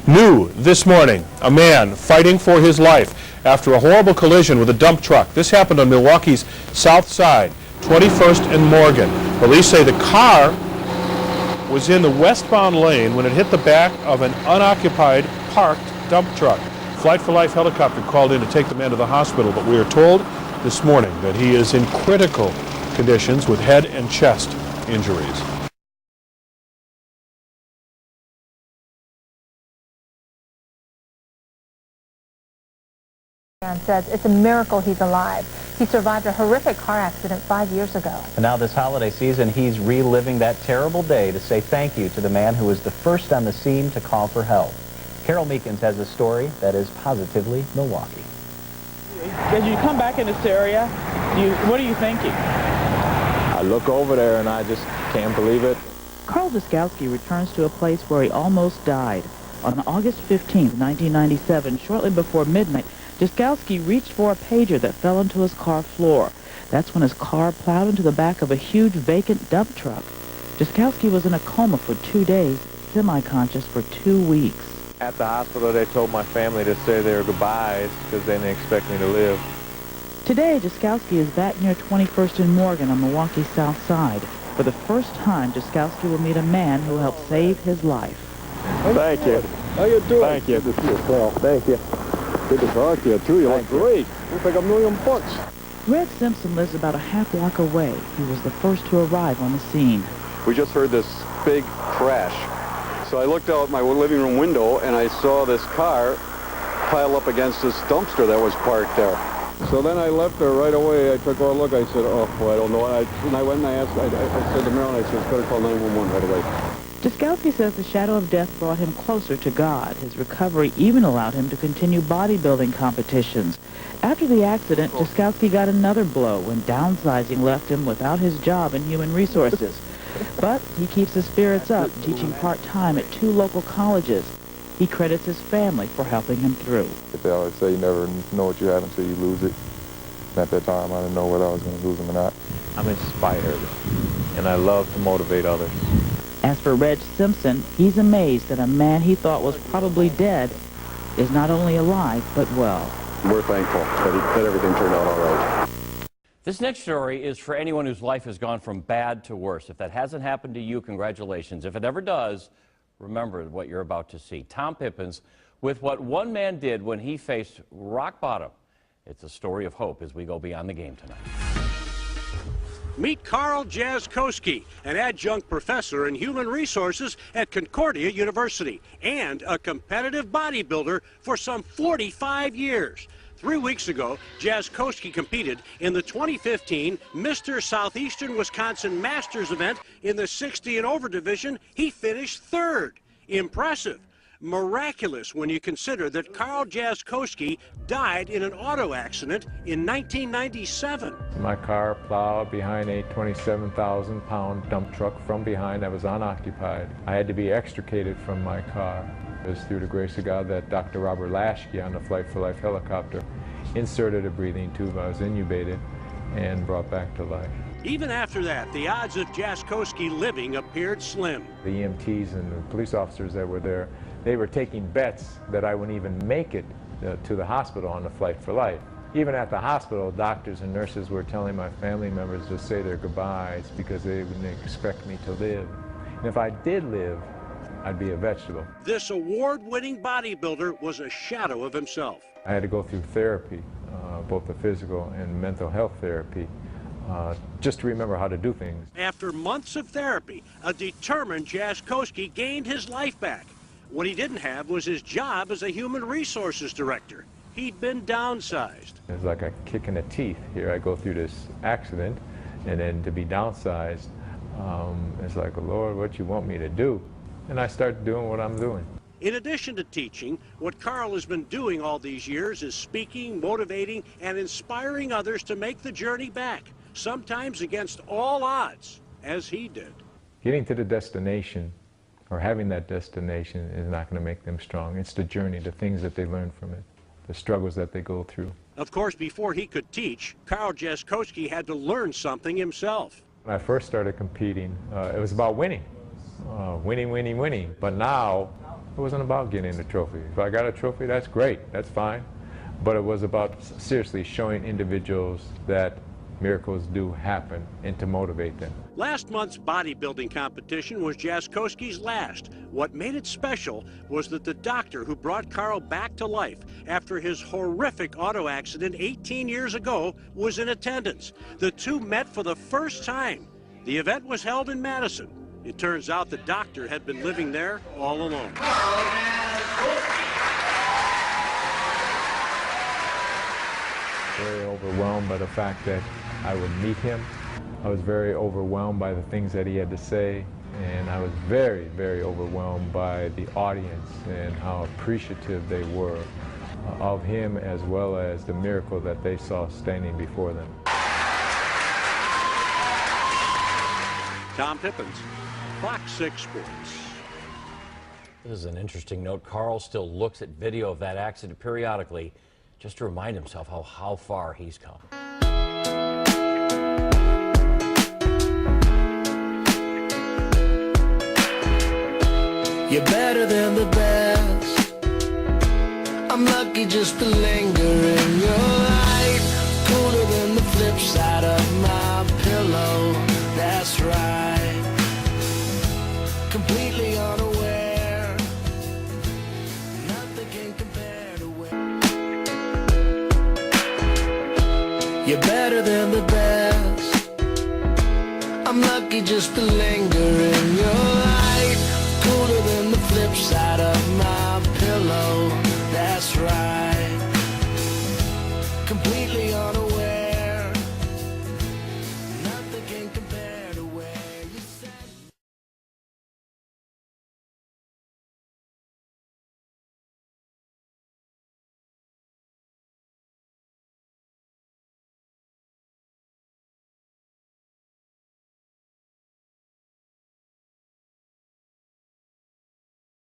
New this morning, a man fighting for his life after a horrible collision with a dump truck. This happened on Milwaukee's south side, 21st and Morgan. Police say the car was in the westbound lane when it hit the back of an unoccupied parked dump truck. Flight for Life helicopter called in to take the man to the hospital, but we are told this morning that he is in critical conditions with head and chest injuries. And says it's a miracle he's alive. He survived a horrific car accident 5 years ago. And now this holiday season, he's reliving that terrible day to say thank you to the man who was the first on the scene to call for help. Carol Meekins has a story that is positively Milwaukee. As you come back in this area, what are you thinking? I look over there and I just can't believe it. Carl Dyskalski returns to a place where he almost died. On August 15, 1997, shortly before midnight, Dyskalski reached for a pager that fell into his car floor. That's when his car plowed into the back of a huge vacant dump truck. Dyskalski was in a coma for 2 days, semi-conscious for 2 weeks. At the hospital, they told my family to say their goodbyes because they didn't expect me to live. Today, Dyskalski is back near 21st and Morgan on Milwaukee's south side. For the first time, Dyskalski will meet a man who helped save his life. Thank you. How you doing? Thank you. Good to see you, Carl. Thank you. Good to talk to you, too. You look great. Looks like $1 million. Red Simpson lives about a half block away. He was the first to arrive on the scene. We just heard this big crash. So I looked out my living room window, and I saw this car pile up against this dumpster that was parked there. So then I left there right away. I took a look. I said, oh, well, I don't know. And I went and I asked, I said to Marilyn, I said, better call 911 right away. Dyskalski says the shadow of death brought him closer to God. His recovery even allowed him to continue bodybuilding competitions. After the accident, Dyskalski got another blow when downsizing left him without his job in human resources. But he keeps his spirits up, teaching part-time at 2 local colleges. He credits his family for helping him through. They always say you never know what you have until you lose it. And at that time, I didn't know whether I was going to lose them or not. I'm inspired, and I love to motivate others. As for Reg Simpson, he's amazed that a man he thought was probably dead is not only alive, but well. We're thankful that everything turned out all right. This next story is for anyone whose life has gone from bad to worse. If that hasn't happened to you, congratulations. If it ever does, remember what you're about to see. Tom Pippins with what one man did when he faced rock bottom. It's a story of hope as we go beyond the game tonight. Meet Carl Jaskowski, an adjunct professor in human resources at Concordia University and a competitive bodybuilder for some 45 years. 3 weeks ago, Jaskowski competed in the 2015 Mr. Southeastern Wisconsin Masters event in the 60 and over division. He finished 3rd. Impressive. Miraculous when you consider that Carl Jaskowski died in an auto accident in 1997. My car plowed behind a 27,000-pound dump truck from behind that was unoccupied. I had to be extricated from my car. It was through the grace of God that Dr. Robert Lashke on the Flight for Life helicopter inserted a breathing tube. I was intubated and brought back to life. Even after that, the odds of Jaskowski living appeared slim. The EMTs and the police officers that were there, they were taking bets that I wouldn't even make it to the hospital on the Flight for Life. Even at the hospital, doctors and nurses were telling my family members to say their goodbyes because they wouldn't expect me to live. And if I did live, I'd be a vegetable. This award-winning bodybuilder was a shadow of himself. I had to go through therapy, both the physical and mental health therapy, just to remember how to do things. After months of therapy, a determined Jaskowski gained his life back. What he didn't have was his job as a human resources director. He'd been downsized. It's like a kick in the teeth. Here I go through this accident, and then to be downsized, it's like, Lord, what you want me to do? And I start doing what I'm doing. In addition to teaching, what Carl has been doing all these years is speaking, motivating, and inspiring others to make the journey back, sometimes against all odds, as he did. Getting to the destination, or having that destination, is not going to make them strong. It's the journey, the things that they learn from it, the struggles that they go through. Of course, before he could teach, Carl Jaskowski had to learn something himself. When I first started competing, it was about winning. Winning. But now, It wasn't about getting a trophy. If I got a trophy, that's great, that's fine. But it was about seriously showing individuals that miracles do happen and to motivate them. Last month's bodybuilding competition was Jaskowski's last. What made it special was that the doctor who brought Carl back to life after his horrific auto accident 18 years ago was in attendance. The two met for the first time. The event was held in Madison. It turns out the doctor had been living there all along. Very overwhelmed by the fact that I would meet him. I was very overwhelmed by the things that he had to say, and I was very, very overwhelmed by the audience and how appreciative they were of him as well as the miracle that they saw standing before them. Tom Pippins, Fox 6 Sports. This is an interesting note. Carl still looks at video of that accident periodically just to remind himself how far he's come. You're better than the best. I'm lucky just to linger in your light. Cooler than the flip side of my pillow. That's right. Completely unaware. Nothing can compare to where. You're better than the best. I'm lucky just to linger in your light.